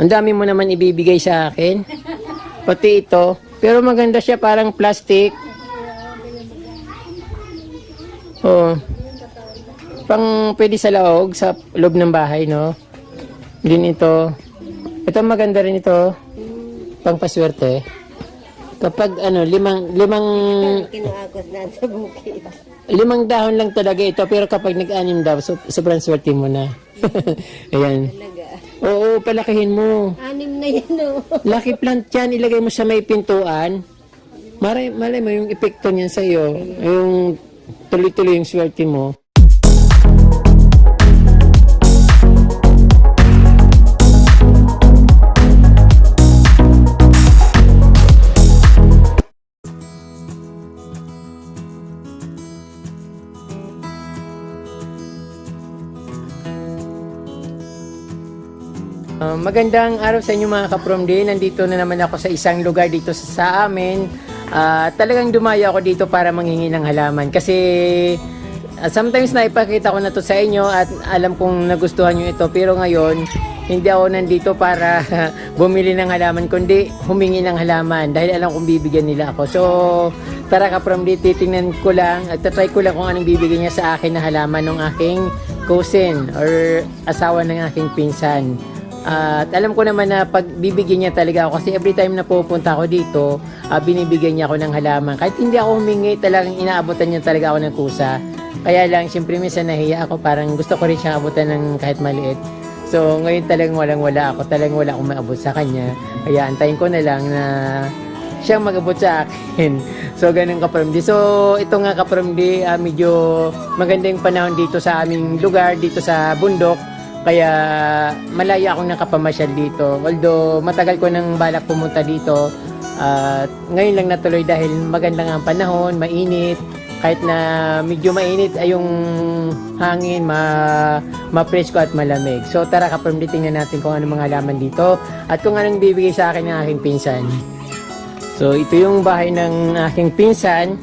Ang dami mo naman ibibigay sa akin. Pati ito. Pero maganda siya, parang plastic. Oh. Pang pwede sa laog, sa loob ng bahay, no? Din ito. Ito maganda rin ito. Pang paswerte. Kapag limang Kinuakos na sa bukid. 5 dahon lang talaga ito, pero kapag nag-anim daw, sobrang swerte mo na. Ayan. Talaga. Oo, palakihin mo. 6 na yan, oh. Lucky plant yan, ilagay mo sa may pintuan. Malay mo yung epekto niyan sa iyo. Yung tuloy-tuloy yung swerte mo. Magandang araw sa inyo mga kaprom din. Nandito na naman ako sa isang lugar dito sa amin. Talagang dumayo ako dito para manghingi ng halaman. Kasi sometimes naipakita ko na to sa inyo at alam kong nagustuhan nyo ito. Pero ngayon, hindi ako nandito para bumili ng halaman, kundi humingi ng halaman. Dahil alam kong bibigyan nila ako. So, tara kaprom din, titingnan ko lang at try ko lang kung anong bibigyan niya sa akin na halaman ng aking cousin or asawa ng aking pinsan. At alam ko naman na pag bibigyan niya talaga ako, kasi every time na pupunta ako dito, binibigyan niya ako ng halaman. Kahit hindi ako humingi, talagang inaabutan niya talaga ako ng kusa. Kaya lang, siyempre minsan nahiya ako, parang gusto ko rin siyang abutan ng kahit maliit. So ngayon talagang walang-wala ako, talagang wala akong maabot sa kanya. Kaya antayin ko na lang na siyang mag-abot sa akin. So ganun kapramdi. So ito nga kapramdi, medyo maganda yung panahon dito sa aming lugar, dito sa bundok. Kaya malaya akong nakapamasyal dito. Although matagal ko nang balak pumunta dito, ngayon lang natuloy dahil maganda nga ang panahon, mainit. Kahit na medyo mainit ay yung hangin, ma-presko at malamig. So tara kapamdi, tingnan natin kung anong mga halaman dito at kung anong bibigay sa akin ng aking pinsan. So ito yung bahay ng aking pinsan.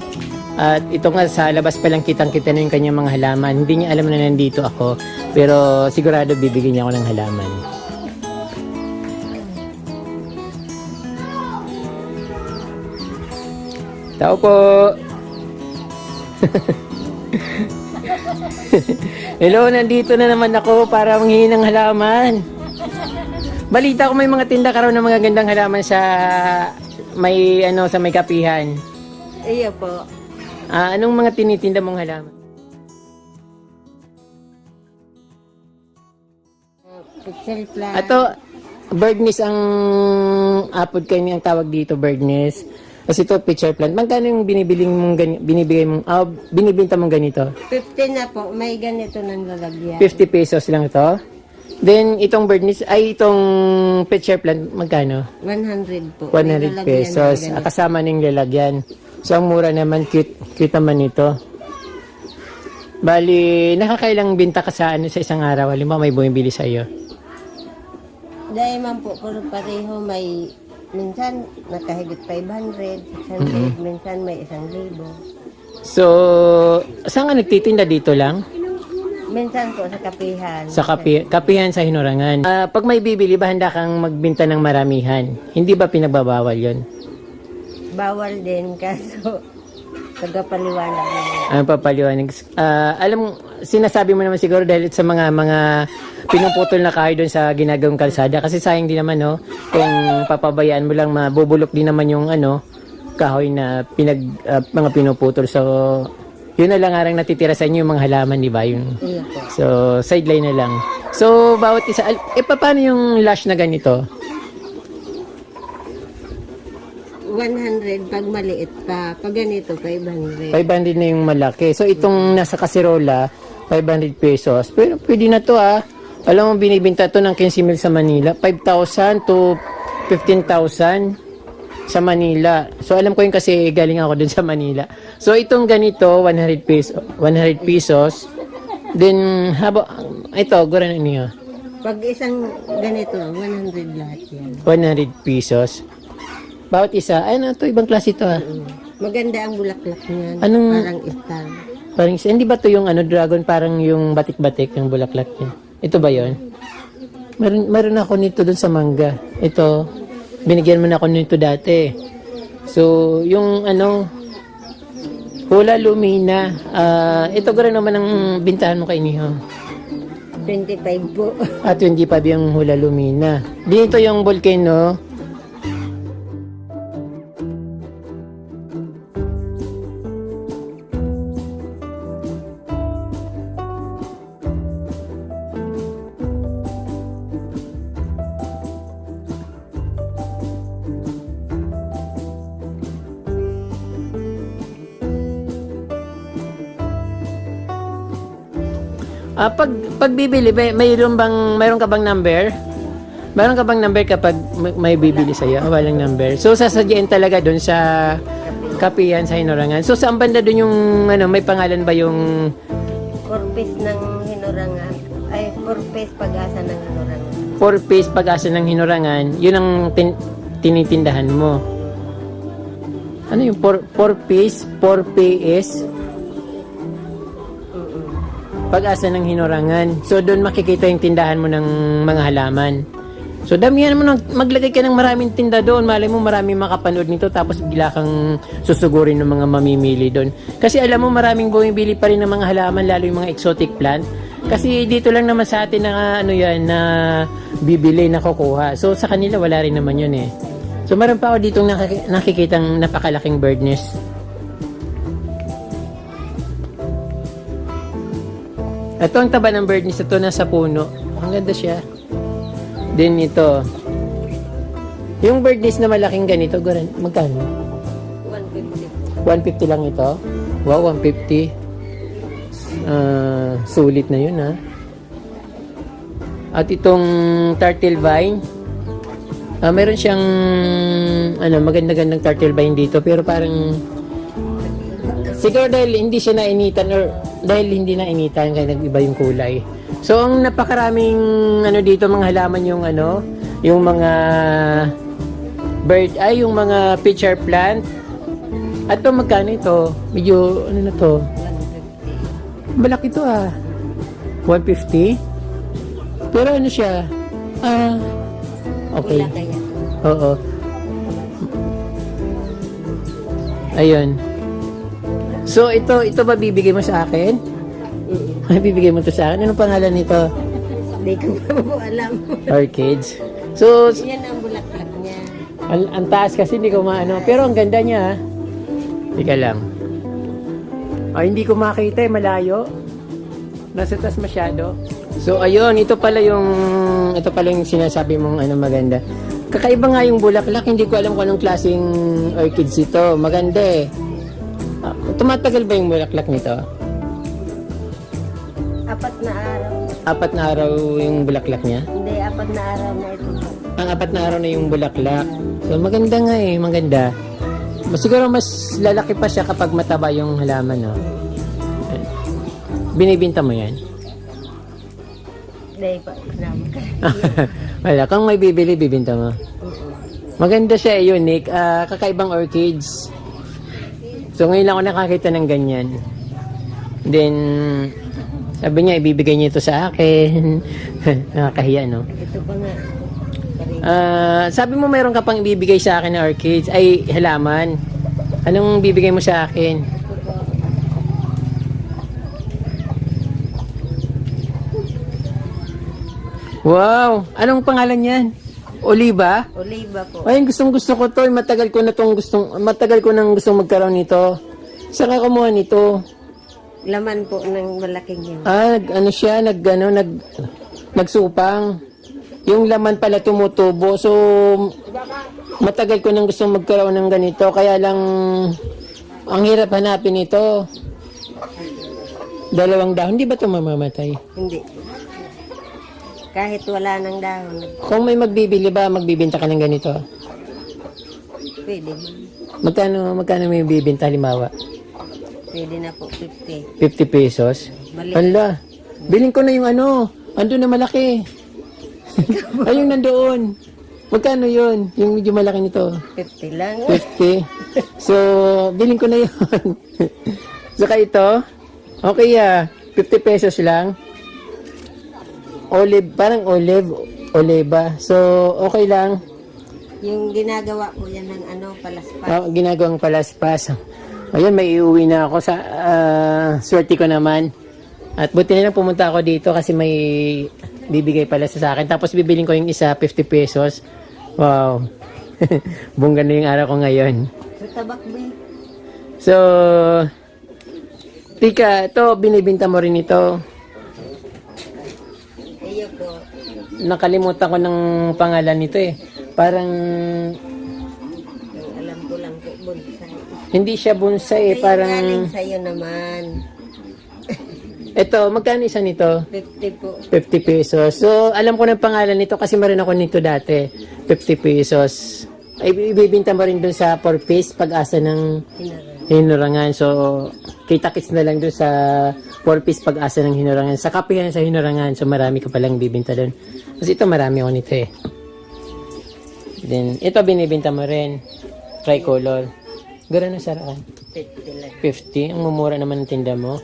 At ito nga sa labas pa lang kitang-kita na yung kanyang mga halaman. Hindi niya alam na nandito ako. Pero sigurado bibigyan niya ako ng halaman. Tao po! Hello, nandito na naman ako para manghingi ng halaman. Balita ko may mga tinda ka raw ng mga gandang halaman sa may sa may kapihan. Iya po. Anong mga tinitinda mong halaman? Pixel plant. Ato, birdnest ang apod kayo ang tawag dito, birdnest. Kasi ito, pitcher plant. Magkano yung binibenta mong ganito? 50 na po. May ganito ng lalagyan. 50 pesos lang ito. Then, itong birdnest, ay itong pitcher plant, magkano? 100 po. 100 pesos. Kasama ng lalagyan. So, ang mura naman, cute naman ito. Bali, nakakailang binta ka sa isang araw? Halimbawa, may bumibili sa iyo? Dahil man po, puro pareho may, minsan nakahigit 500, 600, minsan may 1,000. So, saan ka nagtitinda dito lang? Minsan po sa kapihan. Sa kapihan sa Hinurangan. Pag may bibili ba, handa kang magbinta ng maramihan? Hindi ba pinagbabawal yon? Bawal din, kaso tagapaliwanag naman. Ang papaliwanag. Alam, sinasabi mo naman siguro dahil sa mga pinuputol na kahoy doon sa ginagawang kalsada. Kasi sayang din naman, no? Kung papabayaan mo lang, mabubulok din naman yung kahoy na mga pinuputol. So, yun na lang arang natitira sa inyo yung mga halaman, di ba? Yung, Iya po. so, sideline na lang. So, bawat isa, paano yung lash na ganito? 100 pag maliit pa. Pag ganito, 500. 500 na yung malaki. So, itong nasa kasirola, 500 pesos. Pero pwede na to Alam mo, binibinta to ng 15,000 sa Manila. 5,000 to 15,000 sa Manila. So, alam ko yun kasi galing ako dun sa Manila. So, itong ganito, 100 pesos. Then, ito, gura na niyo. Pag isang ganito, 100 lahat yan. 100 pesos. Bawat isa. Ito, ibang klase ito Maganda ang bulaklak niyan. Anong- Parang star. Parang, hindi ba to yung dragon, parang yung batik-batik, yung bulaklak niya? Ito ba yon? Meron ako nito doon sa mangga. Ito, binigyan mo na ako nito dati. So, yung Hula Lumina. Ito gano'n naman ang bintahan mo kay Niho. 25 po. 25 yung Hula Lumina. Dito yung volcano. Pag bibili, mayroon ka bang number? Meron ka bang number kapag may bibili sa'yo? Walang number. So, sasadyain talaga doon sa kapihan sa Hinorangan. So, saan banda doon yung, may pangalan ba yung 4 piece ng hinurangan. Ay, 4 piece pag-asa ng hinurangan. 4-piece pag-asa ng Hinorangan? Yun ang tinitindahan mo. Ano yung 4-piece? 4PS? Pag-asa ng Hinorangan. So, doon makikita yung tindahan mo ng mga halaman. So, damihan mo maglagay ka ng maraming tinda doon. Malay mo maraming makapanood nito tapos bigla kang susugurin ng mga mamimili doon. Kasi alam mo maraming bumibili pa rin ng mga halaman, lalo yung mga exotic plant. Kasi dito lang naman sa atin na na bibili, na kukuha. So, sa kanila wala rin naman yun eh. So, meron pa ako dito nakikitang napakalaking bird nest. Ito ang taba ng bird nest. Ito nasa puno. Ang ganda siya. Then ito. Yung bird nest na malaking ganito, magkano? 150. 150 lang ito? Wow, 150. Sulit na yun ha. At itong turtle vine. Meron siyang maganda-gandang turtle vine dito. Pero parang siguro dahil hindi siya nainitan or dahil hindi nainitan kaya nag-iba yung kulay. So ang napakaraming dito mga halaman yung mga bird yung mga pitcher plant. At to magkano ito? Medyo na to? 150. Malaki to 150? Pero siya? Okay. Wala kaya. Oo. Ayun. So, ito ba bibigay mo sa akin? Ay, bibigay mo to sa akin? Anong pangalan nito? Hindi ko pa po alam. Orchids. So, Yan ang bulaklak niya. ang taas kasi hindi ko maano. Pero ang ganda niya. Ika lang. Hindi ko makita malayo. Nasa taas masyado. So, ayun. Ito pala yung sinasabi mong maganda. Kakaiba nga yung bulaklak. Hindi ko alam kung anong klaseng orchids ito. Maganda eh. Tumatagal ba yung bulaklak nito? 4 na araw. 4 na araw yung bulaklak niya? Hindi, 4 na araw na ito. Ang 4 na araw na yung bulaklak. So maganda nga maganda. Siguro mas lalaki pa siya kapag mataba yung halaman, no? Binibinta mo yan? Hindi pa. Wala, kung may bibili, bibinta mo. Maganda siya, unique. Kakaibang orchids. So ngayon lang ako nakakita ng ganyan. Then, sabi niya, ibibigay niya ito sa akin. Nakakahiya, no? Ito pa nga. Sabi mo mayroon ka pang ibibigay sa akin na orchids. Ay, halaman. Anong bibigay mo sa akin? Wow! Anong pangalan yan? Oliva? Oliva po. Ay, gustong-gusto ko to. Matagal ko nang gustong magkaroon nito. Saan ka kumuha nito? Laman po ng malaking yan. Siya, nagsupang. Yung laman pala tumutubo. So, matagal ko nang gustong magkaroon ng ganito. Kaya lang, ang hirap hanapin ito. 2 dahon. Hindi ba ito mamamatay? Hindi. Kahit wala ng dahon. Kung may magbibili ba, magbibinta ka ng ganito? Pwede. Magkano may bibinta, halimbawa? Pwede na po, 50. 50 pesos? Mali. Hala, bilhin ko na yung andun na malaki. Ay, yung nandoon. Magkano yun? Yung medyo malaki nito? 50 lang. 50. So, bilhin ko na yun. Saka ito, okay 50 pesos lang. Parang olive Oliva. So, okay lang. Yung ginagawa po yan ng palaspas. Ginagawang palaspas. Ayun, may iuwi na ako sa swerte ko naman. At buti na lang pumunta ako dito kasi may bibigay pala sa akin. Tapos bibiling ko yung isa, 50 pesos. Wow. Bongga na yung araw ko ngayon. Sa tabak ba? So, Tika, ito, binibinta mo rin ito. Iyo po. Nakalimutan ko ng pangalan nito eh. Parang, Yung alam ko lang po, bonsai. hindi siya bonsai eh. Kaya Parang, galing sa'yo naman. ito, magkano isa nito? 50 po. 50 pesos. So, alam ko ng pangalan nito kasi meron ako nito dati. 50 pesos. Ay, ibibinta mo rin dun sa 4-piece pag-asa ng Hinaran. hinurangan. So, kita-kits na lang dun sa 4-piece pag-asa ng hinurangan. Sa kapihan sa hinurangan. So, marami ka palang bibinta dun. Kasi ito, marami ako nito eh. Then, ito binibinta mo rin. Tricolor. Gano'n na saraan? 50 lang. 50. Ang mumura naman ng tinda mo.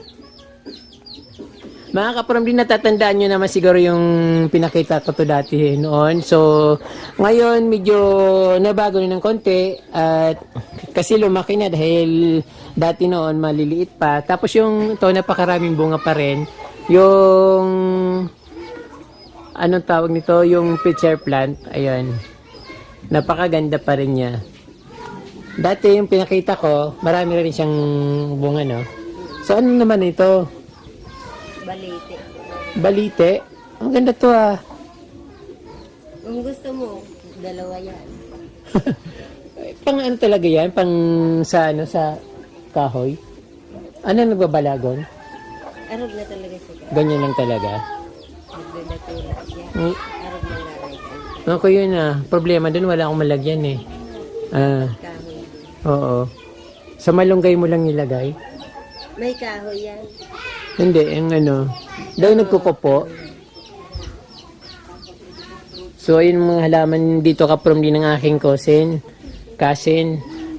Mga kaparam din, natatandaan nyo naman siguro yung pinakita ko to dati noon. So, ngayon medyo nabago na ng konti at kasi lumaki na dahil dati noon maliliit pa. Tapos yung ito, napakaraming bunga pa rin. Yung anong tawag nito? Yung pitcher plant. Ayan. Napakaganda pa rin niya. Dati yung pinakita ko, marami rin siyang bunga, no? So, ano naman ito? Balite. Balite. Ang ganda to ah. Kung gusto mo, dalawa yan. Pang ano talaga yan? Pang sa ano sa kahoy? Ano nagbabalagon? Arog na talaga siya. Ganyan lang talaga. Nagdadatula siya. Mm. Arog na laray ka. Ako yun ah. Problema dun wala akong malagyan eh. Kahoy. Oo. Sa malunggay mo lang nilagay? May kahoy yan. Hindi, yung ano. Dahil nagkukupo. So, ayun mga halaman dito ka-from din ng aking cousin.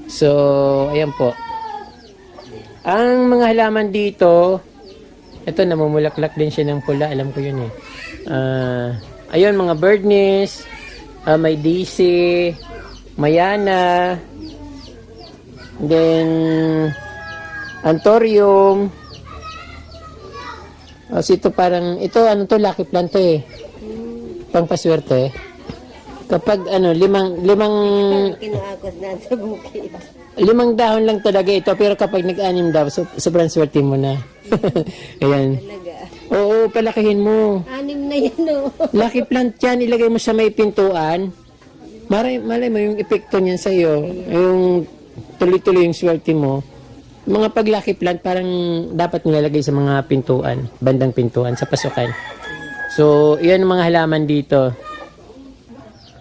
So, ayan po. Ang mga halaman dito, ito, namumulaklak din siya ng pula. Alam ko yun eh. Ayun, mga birdnest, may DC, Mayana, then, Anthurium. Ito parang, ito ano to, lucky plant to eh. Pangpaswerte. Kapag ano, limang Kinuakos na sa bukid. 5 dahon lang talaga ito, pero kapag nag-anim daw, sobrang swerte mo na. Ayan. Talaga. Oo, palakihin mo. 6 na yan o. Lucky plant yan, ilagay mo sa may pintuan. Malay mo yung epekto niyan sa'yo. Yung tuloy-tuloy yung swerte mo. Mga pag-lucky plant, parang dapat nilalagay sa mga pintuan, bandang pintuan, sa pasukan. So, iyan ang mga halaman dito.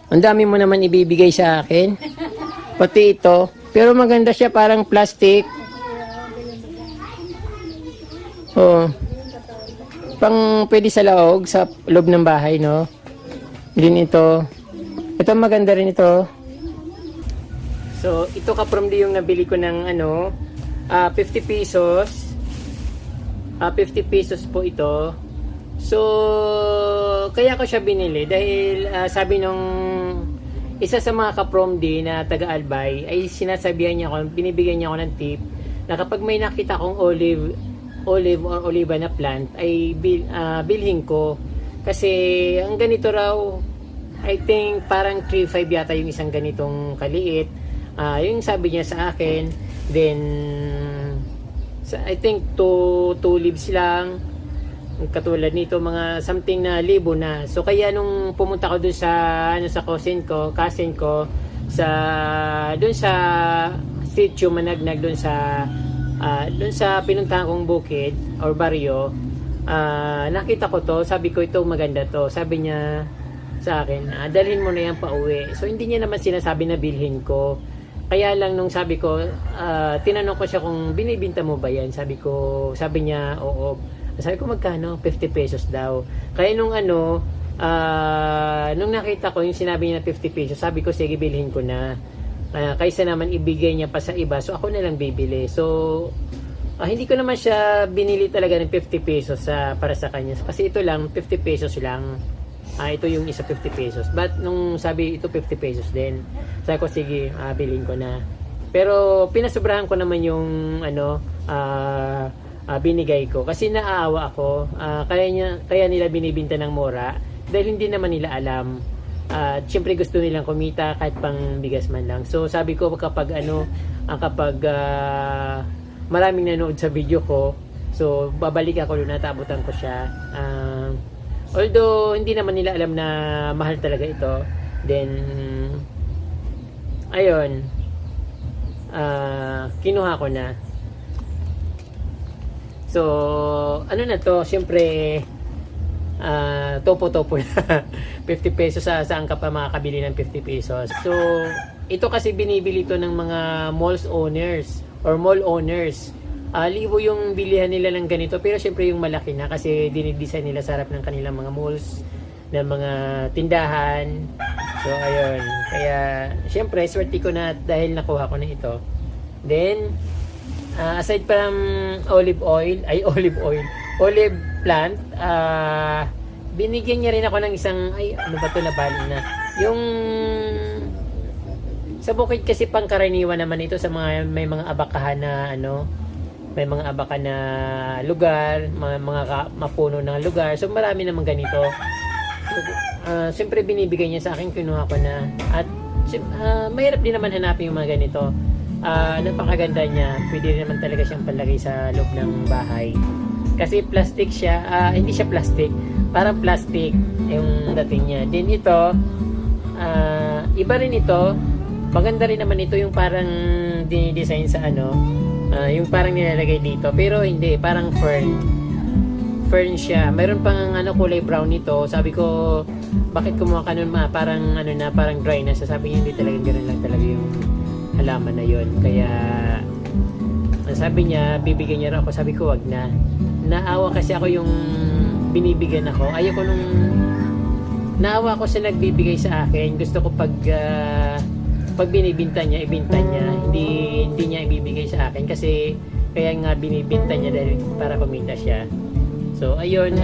Ang dami mo naman ibibigay sa akin. Pati ito. Pero maganda siya, parang plastic. Oh. Pang pwede sa laog, sa loob ng bahay, no? Din ito. Ito maganda rin ito. So, ito ka-from yung nabili ko ng 50 pesos. 50 pesos po ito. So, kaya ko siya binili dahil sabi nung isa sa mga ka-prom din na taga-Albay ay sinasabihan niya ako, binibigyan niya ako ng tip na kapag may nakita kong olive or oliva na plant ay bilhin ko. Kasi ang ganito raw, I think parang 3.5 yata yung isang ganitong kaliit. Yung sabi niya sa akin, then I think 2 leaves lang, katulad nito mga something na libo na. So kaya nung pumunta ko dun sa sa cousin ko dun sa sitio Managnag, dun sa pinuntahan kong bukid or baryo, nakita ko to, sabi ko ito maganda to. Sabi niya sa akin, dalhin mo na yan pa uwi. So hindi niya naman sinasabi na bilhin ko. Kaya lang nung sabi ko, tinanong ko siya kung binibinta mo ba yan. Sabi niya, oo. Sabi ko magkano? 50 pesos daw. Kaya nung nung nakita ko yung sinabi niya na 50 pesos, sabi ko sige bilhin ko na. Kaysa naman ibigay niya pa sa iba, so ako na lang bibili. So, hindi ko naman siya binili talaga ng 50 pesos para sa kanya. Kasi ito lang, 50 pesos lang. ito yung isa 50 pesos. But nung sabi ito 50 pesos din, sabi ko sige, bilhin ko na. Pero pinasobrahan ko naman yung binigay ko kasi naaawa ako. Kaya nila binibinta ng mura dahil hindi naman nila alam. Siyempre gusto nilang kumita kahit pang bigas man lang. So sabi ko kapag maraming nanood sa video ko, so babalik ako doon at abutan ko siya. Although hindi naman nila alam na mahal talaga ito, then ayun, kinuha ko na. So ano na to, syempre topo-topo na 50 pesos saan ka pa makakabili ng 50 pesos. So ito kasi binibili to ng mga malls owners or mall owners. Libo yung bilihan nila ng ganito, pero syempre yung malaki na kasi dinidesign nila sa harap ng kanilang mga malls, ng mga tindahan. So ayun, kaya syempre swerte ko na dahil nakuha ko na ito. Then aside from olive plant, binigyan niya rin ako ng isang, ano ba ito, nabali na yung sa bukid kasi pangkaraniwan naman ito sa mga may mga abakahan na may mga abakan na lugar, mga mapuno ng lugar. So marami naman ganito. So, siyempre binibigay niya sa akin, kinuha ko na. At mahirap din naman hanapin yung mga ganito. Napakaganda niya. Pwede naman talaga siyang palagay sa loob ng bahay. Kasi plastic siya. Hindi siya plastic. Parang plastic yung dating niya. Then ito, iba rin ito. Maganda rin naman ito yung parang dinidesign sa yung parang nilalagay dito, pero hindi, parang fern siya. Mayroon pang kulay brown nito. Sabi ko, bakit kumuha ka nun parang parang dry na. So sabi niya, hindi talaga ganoon lang talaga yung halaman na yon. Kaya sabi niya, bibigyan niya ako. Sabi ko, wag na. Naawa kasi ako yung binibigyan ako. Ayoko nung naawa ako sa nagbibigay sa akin. Gusto ko pag binibinta niya, ibinta niya, hindi niya ibibigay sa akin kasi kaya nga binibinta niya dahil para kumita siya. So ayun,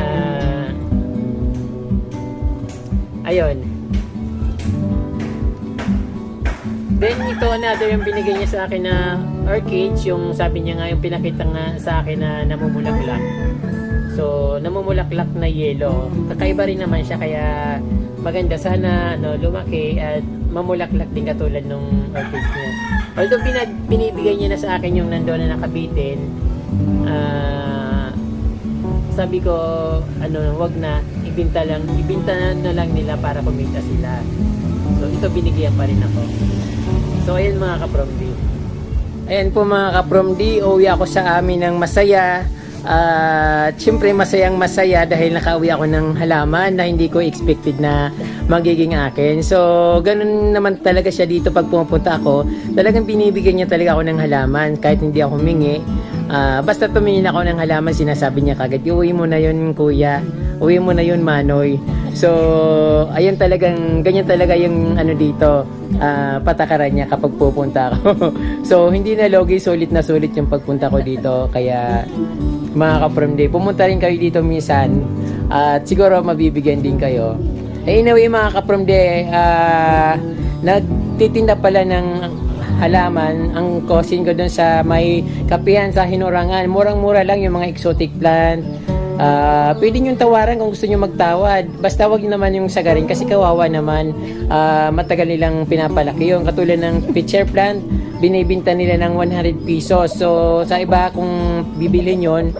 then ito another yung binigay niya sa akin na orchids, yung sabi niya nga yung pinakita nga sa akin na namumulaklak. So namumulaklak na yellow, kakaiba rin naman siya kaya maganda, sana lumaki at mamulaklak din katulad nung orchids niya. Although binibigay niya na sa akin yung nandoon na nakabitin, sabi ko wag na, ibinta na lang nila para kumita sila. So ito binigyan pa rin ako. So ayun mga ka-Promdi. Ayan po mga ka-Promdi, uwi ako sa amin ng masaya. At syempre masayang masaya dahil nakauwi ako ng halaman na hindi ko expected na magiging akin. So ganun naman talaga siya dito pag pumupunta ako. Talagang binibigyan niya talaga ako ng halaman kahit hindi ako humingi. Basta tumingin ako ng halaman, sinasabi niya kagad, uwi mo na yun kuya, uwi mo na yun manoy. So ayun, talagang ganyan talaga yung dito, patakaran niya kapag pupunta ako. So hindi na logi, sulit na sulit yung pagpunta ko dito. Kaya mga ka-Promdi, pumunta rin kayo dito minsan at siguro mabibigyan din kayo. Anyway mga ka-Promdi, nagtitinda pala ng halaman ang cousin ko doon sa may kapihan sa Hinurangan. Murang-mura lang yung mga exotic plant. Pwede nyo tawaran kung gusto nyo magtawad. Basta wag naman yung sagarin kasi kawawa naman. Matagal nilang pinapalaki yun. Katulad ng pitcher plant, binibinta nila ng 100 pesos. So sa iba kung bibili yon,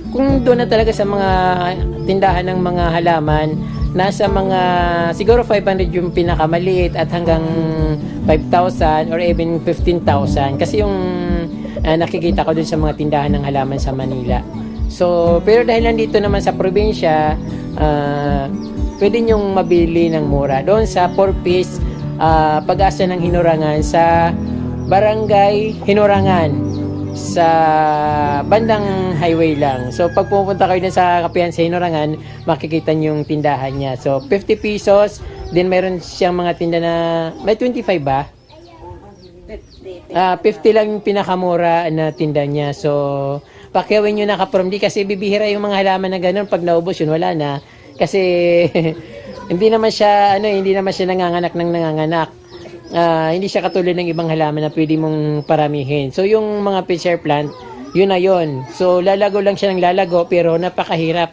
kung doon na talaga sa mga tindahan ng mga halaman, nasa mga siguro 500 yung pinakamaliit at hanggang 5,000 or even 15,000 kasi yung nakikita ko dun sa mga tindahan ng halaman sa Manila. So pero dahil nandito naman sa probinsya, pwede nyong mabili ng mura doon sa 4-piece Pag-asa ng Hinurangan sa Barangay Hinurangan sa bandang highway lang. So pag pupunta kayo din sa kapihan sa Hinurangan, makikita niyo yung tindahan niya. So 50 pesos, then meron siyang mga tinda na may 25 ba? 50 lang yung pinakamura na tinda niya. So pakiawin nyo na ka-Promdi kasi bibihira yung mga halaman na ganun. Pag naubos yun, wala na. Kasi hindi naman siya nanganganak ng nanganganak. Hindi siya katulad ng ibang halaman na pwede mong paramihin. So yung mga pitcher plant, yun na yun. So lalago lang siya ng lalago pero napakahirap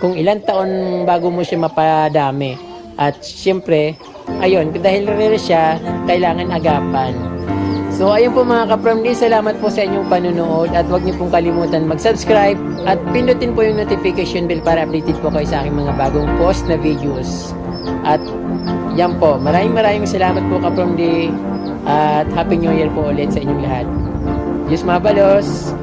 kung ilang taon bago mo siya mapadami. At siyempre, ayun, dahil rare siya, kailangan agapan. So ayun po mga ka-From D, salamat po sa inyong panunood at huwag niyo pong kalimutan mag-subscribe at pindutin po yung notification bell para updated po kayo sa aking mga bagong post na videos. At yan po, maraming salamat po ka-From D at Happy New Year po ulit sa inyong lahat. Diyos mabalos!